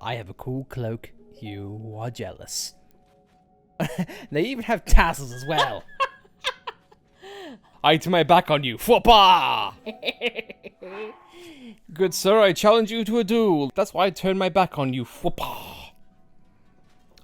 I have a cool cloak. You are jealous. They even have tassels as well. I turn my back on you. Fwapa! Good sir, I challenge you to a duel. That's why I turn my back on you. Fwapa!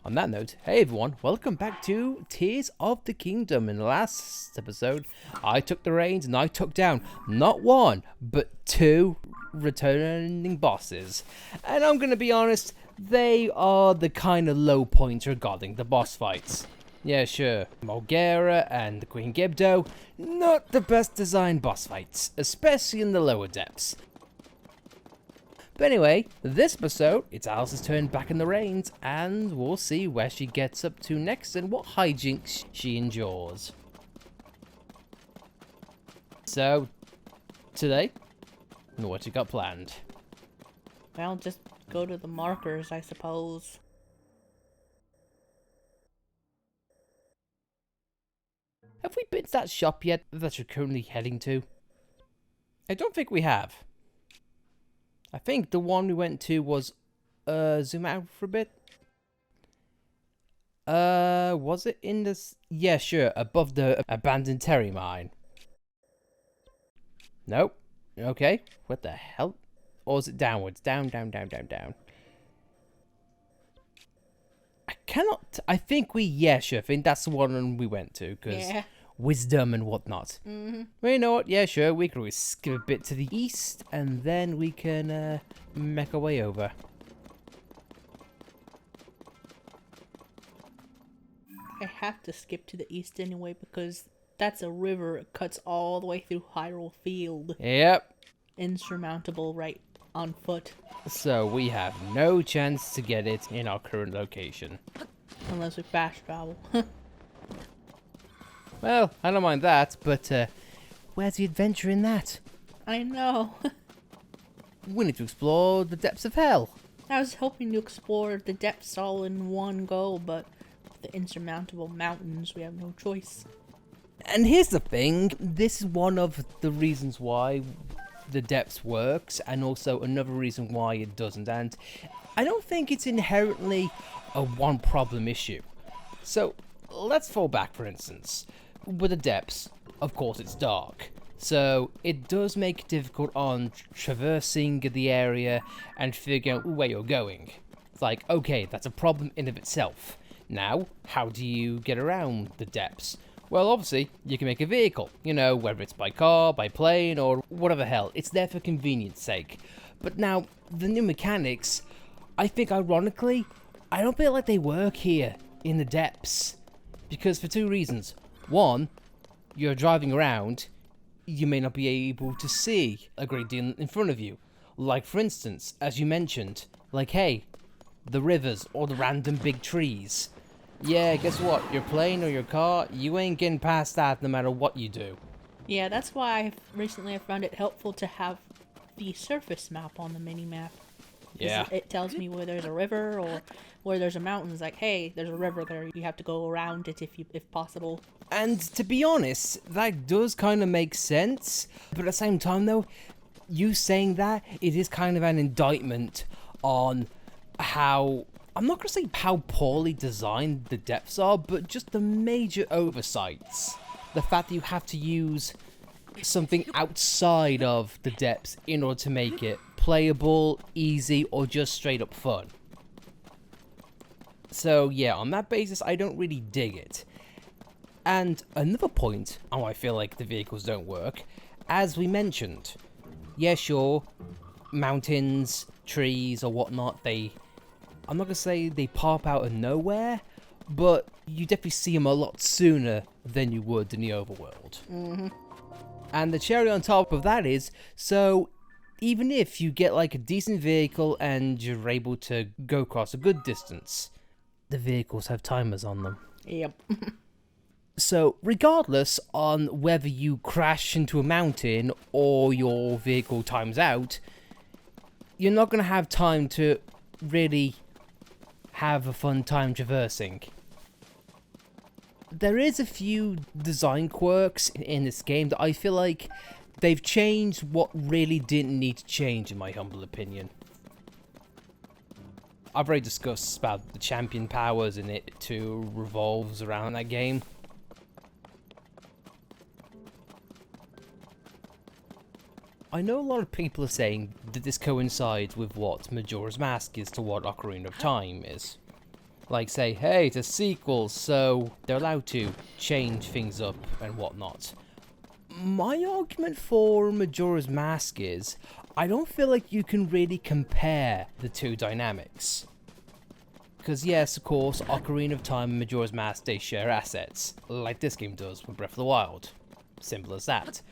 On that note, hey everyone, welcome back to Tears of the Kingdom. In the last episode, I took the reins and I took down not one, but two returning bosses. And I'm gonna be honest, they are the kind of low points regarding the boss fights. Yeah, sure, Mulgara and Queen Gibdo, not the best designed boss fights, especially in the lower depths. But anyway, this episode, it's Alice's turn back in the reins, and we'll see where she gets up to next and what hijinks she endures. So, today, what you got planned? Well, just go to the markers, I suppose. Have we been to that shop yet that you're currently heading to? I don't think we have. I think the one we went to was, zoom out for a bit. Was it in this? Yeah, sure, above the abandoned Terry mine. Nope. Okay, what the hell? Or is it downwards? Down. I cannot, I think yeah, sure, I think that's the one we went to, because wisdom and whatnot. Well, you know what, yeah, sure, we can always skip a bit to the east, and then we can, make our way over. I have to skip to the east anyway, because that's a river. It cuts all the way through Hyrule Field. Yep. Insurmountable right on foot. So we have no chance to get it in our current location. Unless we fast travel. Well, I don't mind that, but where's the adventure in that? I know. We need to explore the depths of hell. I was hoping to explore the depths all in one go, but with the insurmountable mountains, we have no choice. And here's the thing, this is one of the reasons why the depths works, and also another reason why it doesn't, and I don't think it's inherently a one problem issue. So let's fall back, for instance. With the depths, of course it's dark, so it does make it difficult on traversing the area and figuring out where you're going. It's like, okay, that's a problem in of itself. Now, how do you get around the depths? Well, obviously, you can make a vehicle, you know, whether it's by car, by plane, or whatever hell. It's there for convenience sake. But now, the new mechanics, I think ironically, I don't feel like they work here in the depths. Because for two reasons. One, you're driving around, you may not be able to see a great deal in front of you. Like, for instance, as you mentioned, like, hey, the rivers or the random big trees. Yeah, guess what? Your plane or your car, you ain't getting past that no matter what you do. Yeah, that's why recently I found it helpful to have the surface map on the mini-map. Yeah. It tells me where there's a river or where there's a mountain. It's like, hey, there's a river there. You have to go around it if possible. And to be honest, that does kind of make sense. But at the same time, though, you saying that, it is kind of an indictment on how, I'm not going to say how poorly designed the depths are, but just the major oversights. The fact that you have to use something outside of the depths in order to make it playable, easy, or just straight up fun. So yeah, on that basis, I don't really dig it. And another point on why I feel like the vehicles don't work, as we mentioned, yeah, sure, mountains, trees, or whatnot, I'm not going to say they pop out of nowhere, but you definitely see them a lot sooner than you would in the overworld. And the cherry on top of that is, so even if you get like a decent vehicle and you're able to go across a good distance, the vehicles have timers on them. Yep. So regardless on whether you crash into a mountain or your vehicle times out, you're not going to have time to really have a fun time traversing. There is a few design quirks in this game that I feel like they've changed what really didn't need to change, in my humble opinion. I've already discussed about the champion powers in it too revolves around that game. I know a lot of people are saying that this coincides with what Majora's Mask is to what Ocarina of Time is. Like say, hey, it's a sequel, so they're allowed to change things up and whatnot. My argument for Majora's Mask is, I don't feel like you can really compare the two dynamics. Because yes, of course, Ocarina of Time and Majora's Mask, they share assets, like this game does with Breath of the Wild. Simple as that.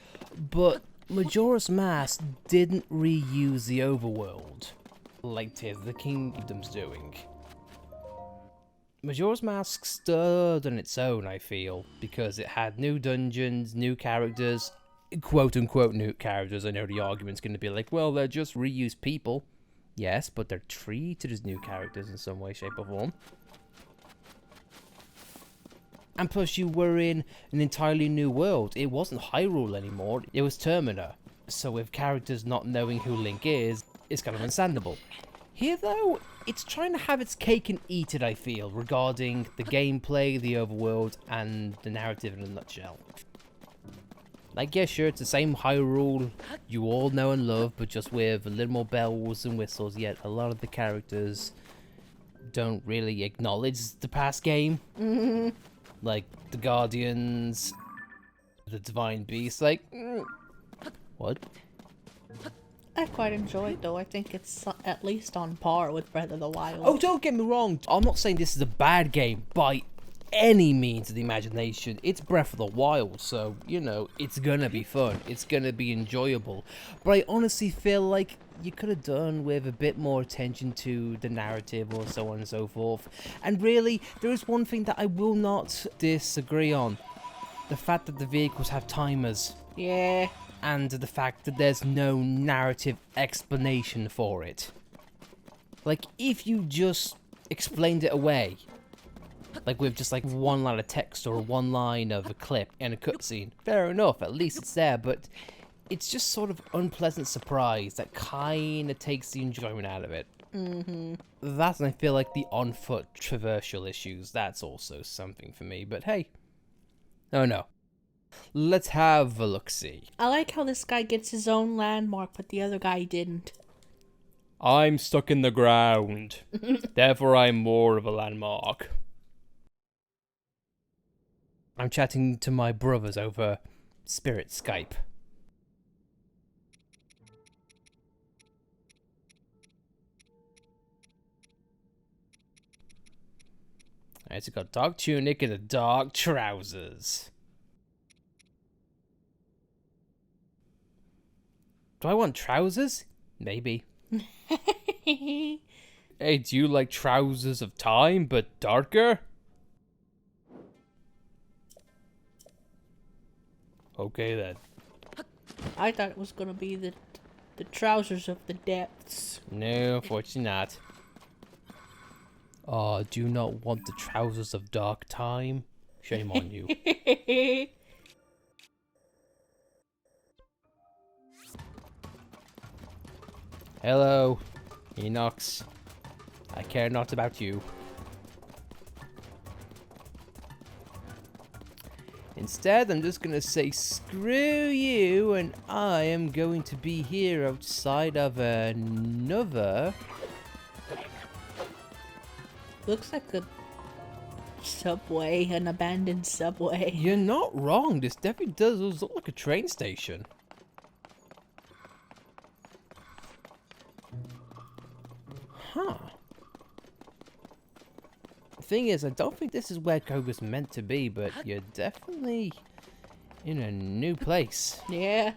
But Majora's Mask didn't reuse the overworld, like Tears of the Kingdom's doing. Majora's Mask stood on its own, I feel, because it had new dungeons, new characters, quote-unquote new characters. I know the argument's going to be like, well, they're just reused people. Yes, but they're treated as new characters in some way, shape, or form. And plus, you were in an entirely new world. It wasn't Hyrule anymore, it was Termina. So with characters not knowing who Link is, it's kind of understandable. Here, though, it's trying to have its cake and eat it, I feel, regarding the gameplay, the overworld, and the narrative in a nutshell. Like, yeah, sure, it's the same Hyrule you all know and love, but just with a little more bells and whistles, yet a lot of the characters don't really acknowledge the past game. Like, the Guardians, the Divine Beast, like, what? I quite enjoy it, though. I think it's at least on par with Breath of the Wild. Oh, don't get me wrong. I'm not saying this is a bad game by any means of the imagination. It's Breath of the Wild, so, you know, it's gonna be fun. It's gonna be enjoyable. But I honestly feel like you could have done with a bit more attention to the narrative or so on and so forth. And really, there is one thing that I will not disagree on. The fact that the vehicles have timers. Yeah. And the fact that there's no narrative explanation for it. Like, if you just explained it away, like with just like one line of text or one line of a clip and a cutscene, fair enough, at least it's there, but it's just sort of unpleasant surprise that kind of takes the enjoyment out of it. That, and I feel like the on-foot traversal issues, that's also something for me, but hey. Oh no. Let's have a look-see. I like how this guy gets his own landmark, but the other guy didn't. I'm stuck in the ground. Therefore, I'm more of a landmark. I'm chatting to my brothers over Spirit Skype. Alright, so got dark tunic and a dark trousers. Do I want trousers? Maybe. Hey, do you like trousers of time, but darker? Okay then. I thought it was gonna be the trousers of the depths. No, unfortunately not. Oh, do you not want the trousers of dark time? Shame on you. Hello, Enox. I care not about you. Instead, I'm just gonna say screw you, and I am going to be here outside of another... Looks like a subway, an abandoned subway. You're not wrong, this definitely does look like a train station. Huh. The thing is, I don't think this is where Koga's meant to be, but you're definitely in a new place. Yeah.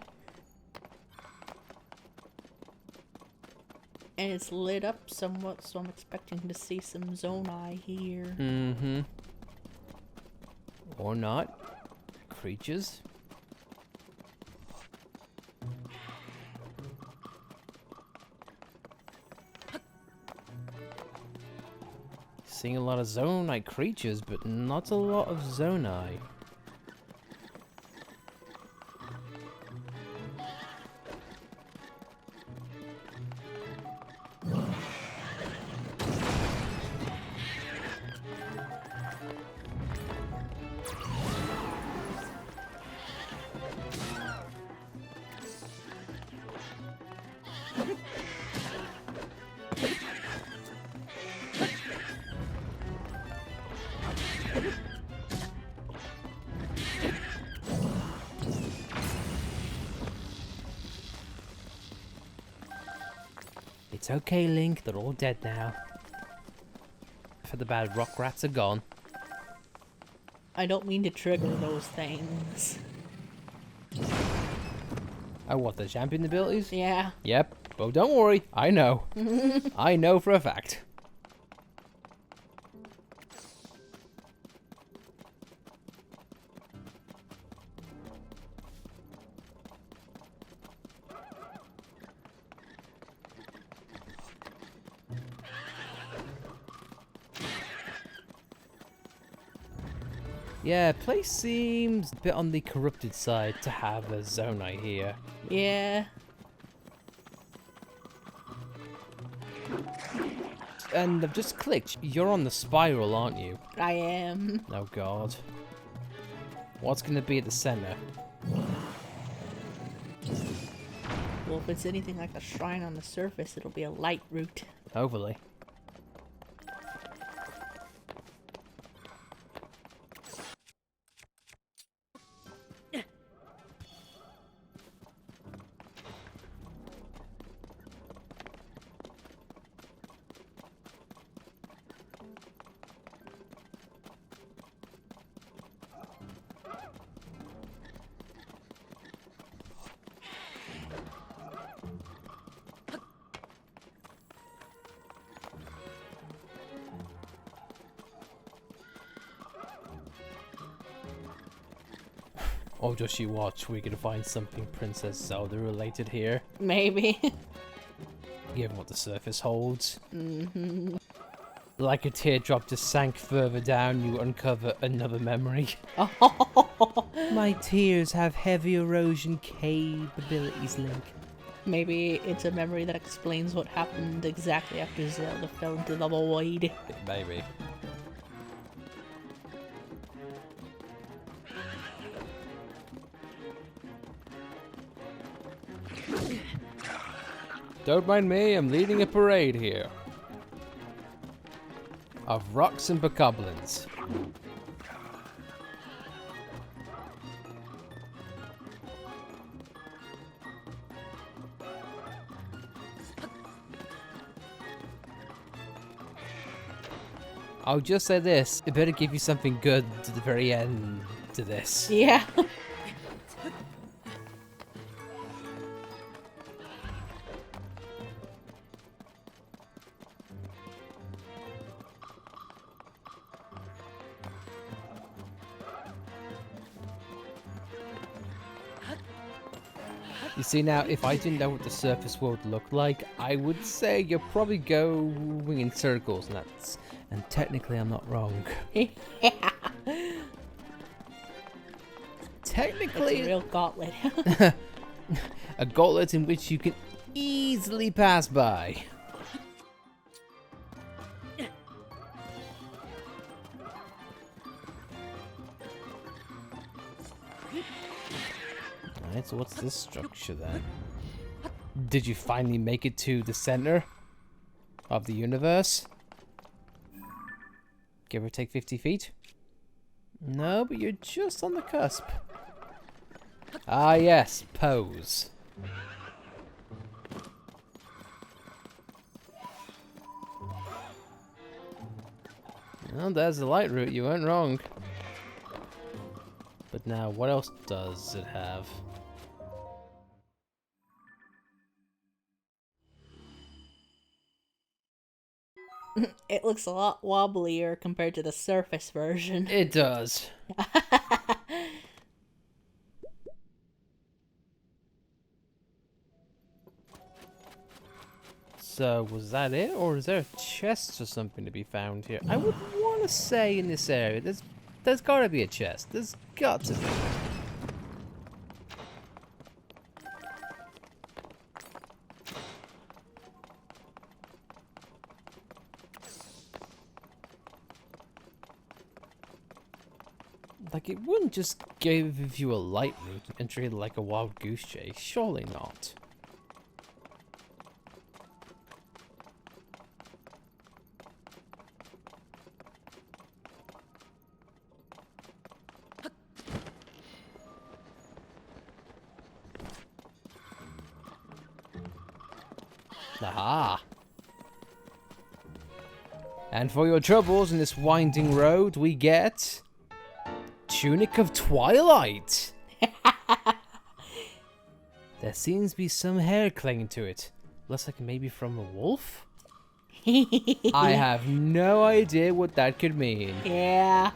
And it's lit up somewhat, so I'm expecting to see some Zonai here. Mm-hmm. Or not. Creatures. Seeing a lot of Zonai creatures, but not a lot of Zonai. It's okay, Link. They're all dead now. For the bad rock rats are gone. I don't mean to trigger those things. Oh, what, the champion abilities? Yeah. Yep. But don't worry. I know. I know for a fact. Yeah, place seems a bit on the corrupted side to have a zone, I hear. Yeah. And I've just clicked. You're on the spiral, aren't you? I am. Oh god. What's gonna be at the center? Well, if it's anything like the shrine on the surface, it'll be a light route. Hopefully. Oh, just you watch, we're gonna find something Princess Zelda related here. Maybe. Given what the surface holds. Mm-hmm. Like a teardrop just sank further down, you uncover another memory. My tears have heavy erosion capabilities, Link. Maybe it's a memory that explains what happened exactly after Zelda fell into the void. Maybe. Don't mind me, I'm leading a parade here. Of rocks and bokoblins. I'll just say this, it better give you something good to the very end to this. Yeah. You see now, if I didn't know what the surface world looked like, I would say you're probably going in circles, and technically I'm not wrong. Yeah. Technically, It's a real gauntlet. a gauntlet in which you can easily pass by. Alright, so what's this structure then? Did you finally make it to the center of the universe? Give or take 50 feet? No, but you're just on the cusp. Ah yes, pose. Well, there's the light route, you weren't wrong. But now, what else does it have? It looks a lot wobblier compared to the surface version. It does. So, was that it? Or is there a chest or something to be found here? I would want to say in this area, there's gotta be a chest. There's got to be. Like, it wouldn't just give you a light route and treat it like a wild goose chase. Surely not. Aha! And for your troubles in this winding road, we get... Tunic of Twilight! There seems to be some hair clinging to it. Looks like maybe from a wolf? I have no idea what that could mean. Yeah.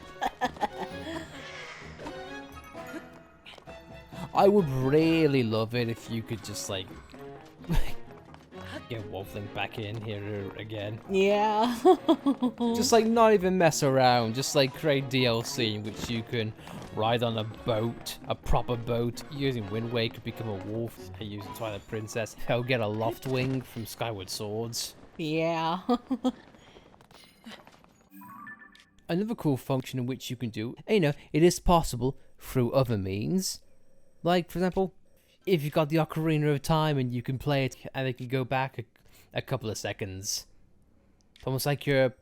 I would really love it if you could just, like, get Wolfling back in here again. Yeah. Just, like, not even mess around. Just, like, create DLC in which you can ride on a boat, a proper boat. Using Wind Waker, become a wolf. Using Twilight Princess, I'll get a loft wing from Skyward Swords. Yeah. Another cool function in which you can do, and, you know, it is possible through other means. Like, for example, if you've got the Ocarina of Time and you can play it and it can go back a couple of seconds. It's almost like you're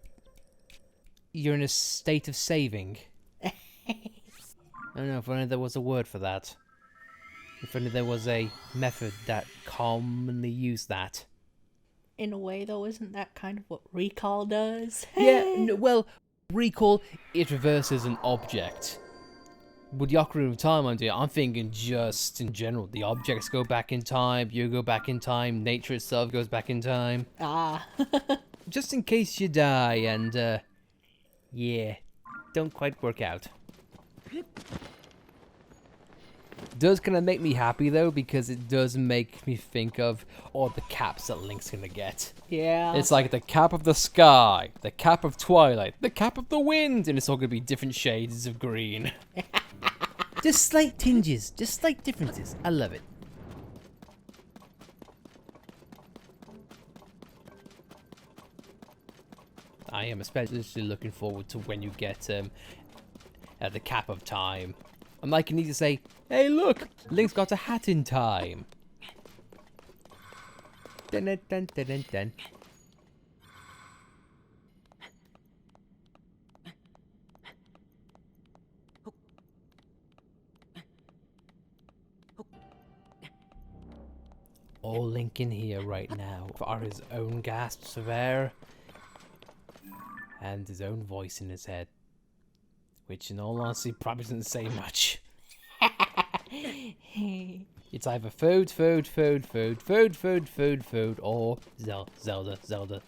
in a state of saving. I don't know if only there was a word for that. If only there was a method that commonly used that. In a way, though, isn't that kind of what recall does? Yeah, no, well, recall, it reverses an object. With the Ocarina of Time idea, I'm thinking just in general. The objects go back in time, you go back in time, nature itself goes back in time. Ah. Just in case you die and, yeah, don't quite work out. Does kind of make me happy though, because it does make me think of all the caps that Link's gonna get. Yeah. It's like the cap of the sky, the cap of Twilight, the cap of the wind, and it's all gonna be different shades of green. Just slight tinges, just slight differences. I love it. I am especially looking forward to when you get the cap of time. I'm like, you need to say, hey look, Link's got a hat in time. Dun, dun, dun, dun, dun, dun. All Link in here right now are his own gasps of air and his own voice in his head, which in all honesty probably doesn't say much. It's either food, food, food, food, food, food, food, food, or Zelda, Zelda, Zelda,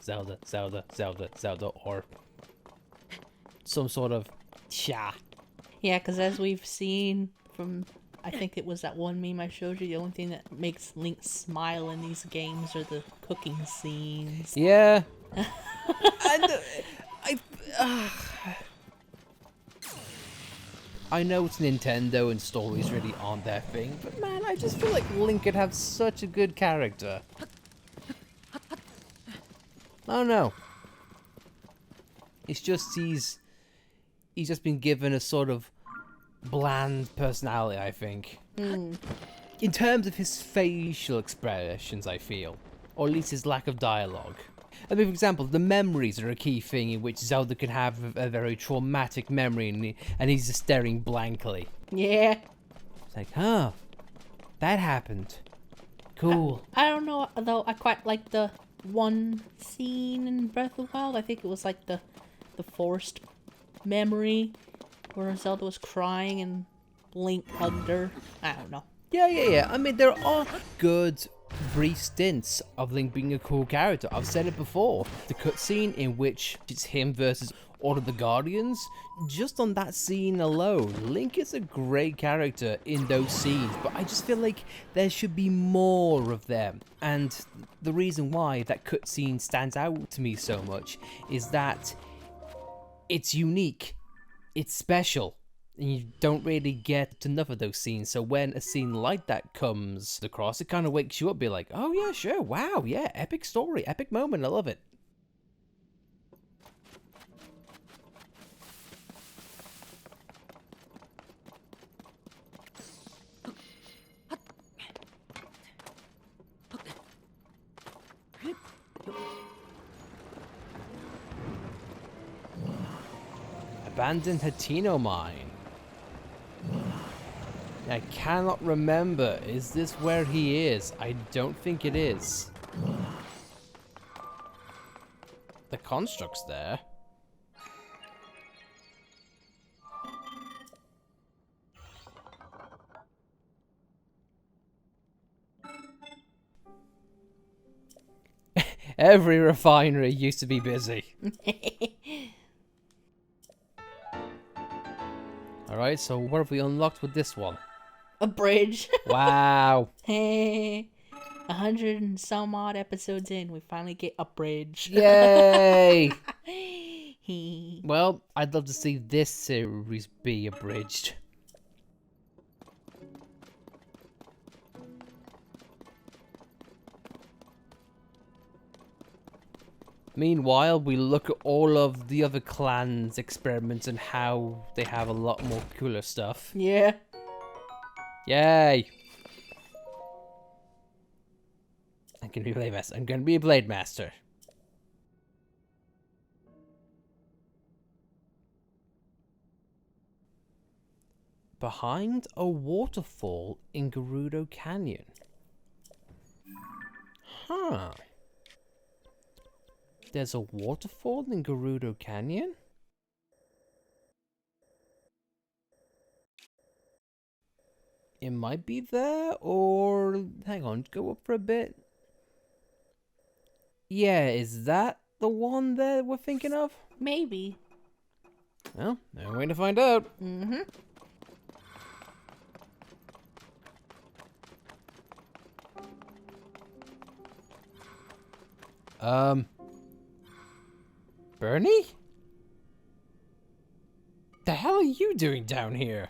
Zelda, Zelda, Zelda, or some sort of cha. Yeah, because as we've seen from, I think it was that one meme I showed you, the only thing that makes Link smile in these games are the cooking scenes. Yeah. I know it's Nintendo and stories really aren't their thing, but man, I just feel like Link could have such a good character. I don't know. It's just he's just been given a sort of bland personality, I think. In terms of his facial expressions, I feel. Or at least his lack of dialogue. I mean, for example, the memories are a key thing in which Zelda can have a very traumatic memory and he's just staring blankly. Yeah. It's like, huh, that happened. Cool. I don't know, though, I quite like the one scene in Breath of the Wild. I think it was like the forced memory where Zelda was crying and Link hugged her. I don't know. Yeah. I mean, there are good brief stints of Link being a cool character. I've said it before. The cutscene in which it's him versus all of the Guardians, just on that scene alone, Link is a great character in those scenes, but I just feel like there should be more of them. And the reason why that cutscene stands out to me so much is that it's unique, it's special, and you don't really get enough of those scenes. So when a scene like that comes across, it kind of wakes you up, be like, oh yeah, sure, wow, yeah, epic story, epic moment, I love it. Abandoned Hateno mine. I cannot remember. Is this where he is? I don't think it is. The construct's there. Every refinery used to be busy. Alright, so what have we unlocked with this one? A bridge. Wow. 100 and some odd episodes in, we finally get a bridge. Yay! Well, I'd love to see this series be abridged. Meanwhile, we look at all of the other clans' experiments and how they have a lot more cooler stuff. Yeah. Yay! I'm gonna be a blade master. I'm gonna be a blade master. Behind a waterfall in Gerudo Canyon. Huh. There's a waterfall in Gerudo Canyon? It might be there, or... Hang on, go up for a bit. Yeah, is that the one that we're thinking of? Maybe. Well, no way to find out. Mm-hmm. Bernie? The hell are you doing down here?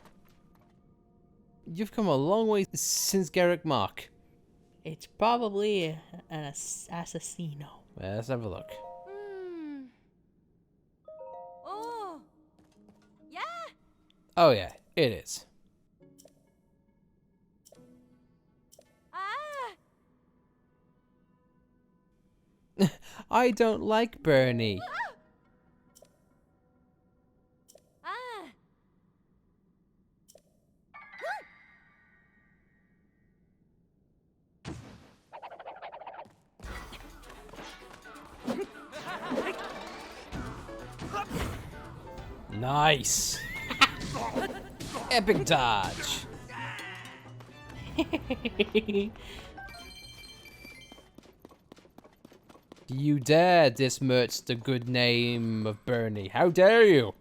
You've come a long way since Garrick Mark. It's probably an assassino. Well, let's have a look. Oh, yeah. Oh yeah, it is. Ah. I don't like Bernie. Ah. Nice. Epic dodge. You dare dismirch the good name of Bernie. How dare you?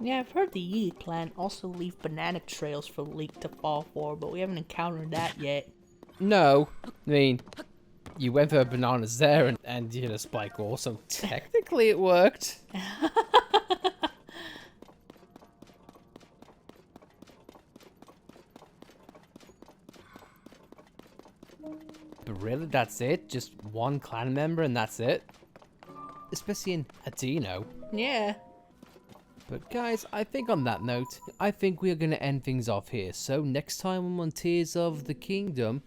Yeah, I've heard the Yi clan also leave banana trails for Link to fall for, but we haven't encountered that yet. No, I mean, you went for bananas there and you hit a spike wall, so technically it worked. But really, that's it? Just one clan member and that's it? Especially in Adino. Yeah. But guys, I think on that note, I think we are going to end things off here. So next time I'm on Tears of the Kingdom,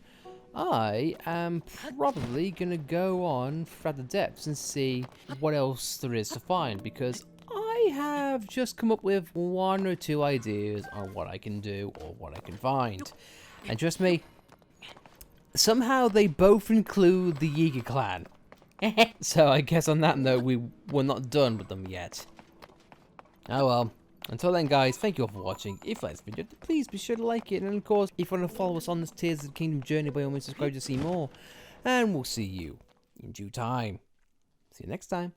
I am probably going to go on throughout the depths and see what else there is to find. Because I have just come up with 1 or 2 ideas on what I can do or what I can find. And trust me, somehow they both include the Yiga clan. So I guess on that note, we're not done with them yet. Oh well. Until then guys, thank you all for watching. If you like this video, please be sure to like it. And of course, if you want to follow us on this Tears of the Kingdom journey, by all means subscribe to see more. And we'll see you in due time. See you next time.